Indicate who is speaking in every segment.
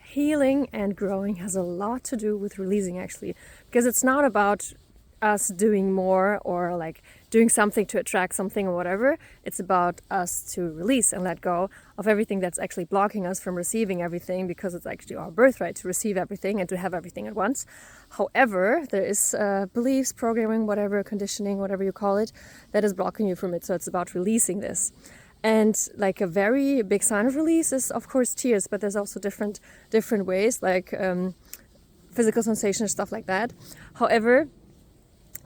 Speaker 1: healing and growing has a lot to do with releasing, actually, because it's not about us doing more or like doing something to attract something or whatever. It's about us to release and let go of everything that's actually blocking us from receiving everything, because it's actually our birthright to receive everything and to have everything at once. However, there is beliefs, programming, whatever, conditioning, whatever you call it, that is blocking you from it. So it's about releasing this. And like a very big sign of release is, of course, tears, but there's also different ways, like physical sensations, stuff like that. However,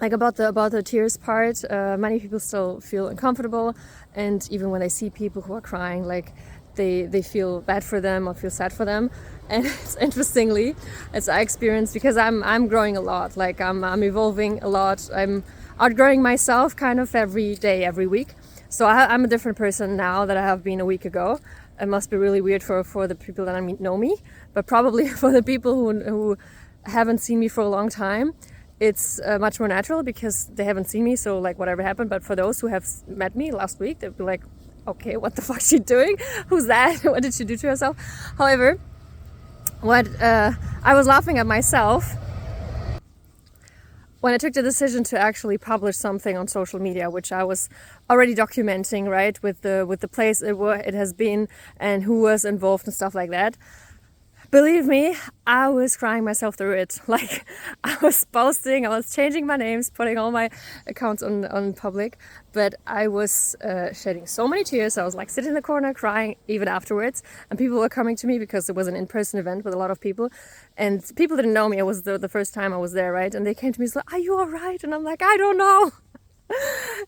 Speaker 1: like about the tears part, many people still feel uncomfortable, and even when they see people who are crying, like they feel bad for them or feel sad for them. And it's interestingly, as I experienced, because I'm growing a lot, like I'm evolving a lot, I'm outgrowing myself kind of every day, every week. So I'm a different person now that I have been a week ago. It must be really weird for the people that know me, but probably for the people who haven't seen me for a long time, it's much more natural because they haven't seen me, so like whatever happened. But for those who have met me last week, they'll be like, okay, what the fuck is she doing? Who's that? What did she do to herself? However, I was laughing at myself when I took the decision to actually publish something on social media, which I was already documenting, right, with the place it has been and who was involved and stuff like that. Believe me, I was crying myself through it. Like, I was posting, I was changing my names, putting all my accounts on public, but I was shedding so many tears. I was like sitting in the corner crying even afterwards, and people were coming to me because it was an in-person event with a lot of people, and people didn't know me. It was the first time I was there, right? And they came to me, like, are you all right? And I'm like, I don't know.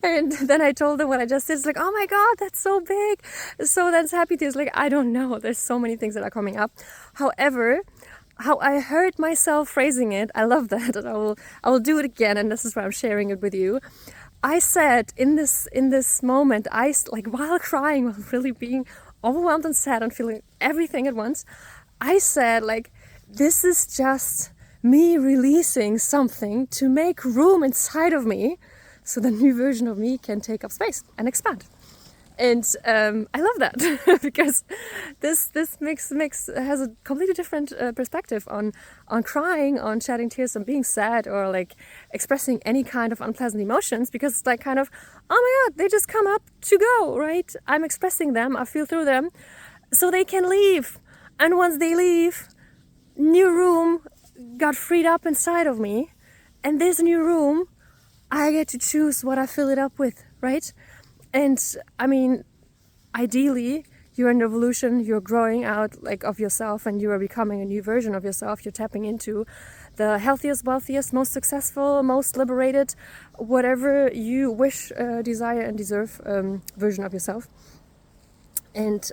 Speaker 1: And then I told them what I just did. It's like, oh my God, that's so big. So that's happy tears. Like, I don't know. There's so many things that are coming up. However, how I heard myself phrasing it, I love that. And I will do it again. And this is why I'm sharing it with you. I said in this moment, like while crying, while really being overwhelmed and sad and feeling everything at once, I said, like, this is just me releasing something to make room inside of me, so the new version of me can take up space and expand. And I love that because this has a completely different perspective on crying, on shedding tears, on being sad, or like expressing any kind of unpleasant emotions, because it's like kind of, oh my God, they just come up to go, right? I'm expressing them, I feel through them, so they can leave. And once they leave, new room got freed up inside of me, and this new room, I get to choose what I fill it up with, right? And I mean, ideally, you're in evolution, you're growing out like of yourself, and you are becoming a new version of yourself. You're tapping into the healthiest, wealthiest, most successful, most liberated, whatever you wish, desire and deserve version of yourself. And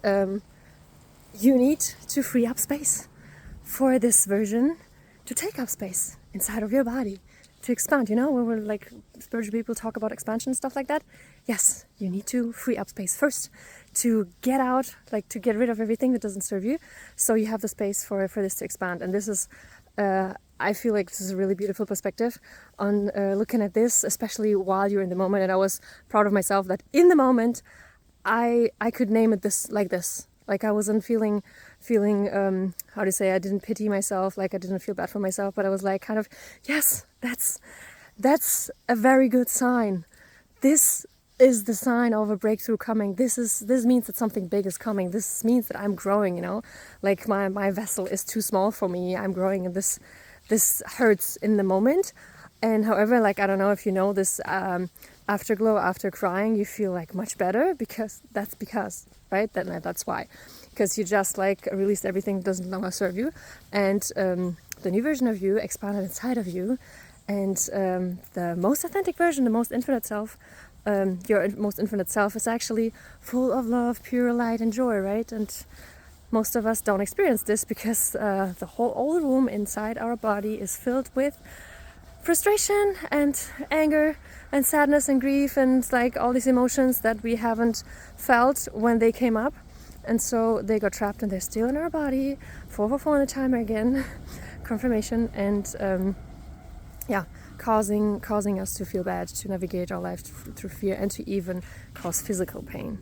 Speaker 1: you need to free up space for this version to take up space inside of your body, to expand. You know, when we're like spiritual people talk about expansion and stuff like that, yes, you need to free up space first to get out, like to get rid of everything that doesn't serve you, so you have the space for this to expand. And this is I feel like this is a really beautiful perspective on looking at this, especially while you're in the moment. And I was proud of myself that in the moment I could name it this. Like I wasn't feeling how to say, I didn't pity myself, like I didn't feel bad for myself, but I was like kind of, yes, that's a very good sign. This is the sign of a breakthrough coming. This means that something big is coming. This means that I'm growing, you know, like my vessel is too small for me. I'm growing, and this hurts in the moment. And however, like, I don't know if you know this, afterglow after crying, you feel like much better, because right? That's why. Because you just like released everything that doesn't longer serve you. And the new version of you expanded inside of you. And the most authentic version, the most infinite self, your most infinite self is actually full of love, pure light and joy, right? And most of us don't experience this because the whole old room inside our body is filled with frustration and anger and sadness and grief and like all these emotions that we haven't felt when they came up, and so they got trapped and they're still in our body 444 on the timer again confirmation, and causing us to feel bad, to navigate our life through fear, and to even cause physical pain.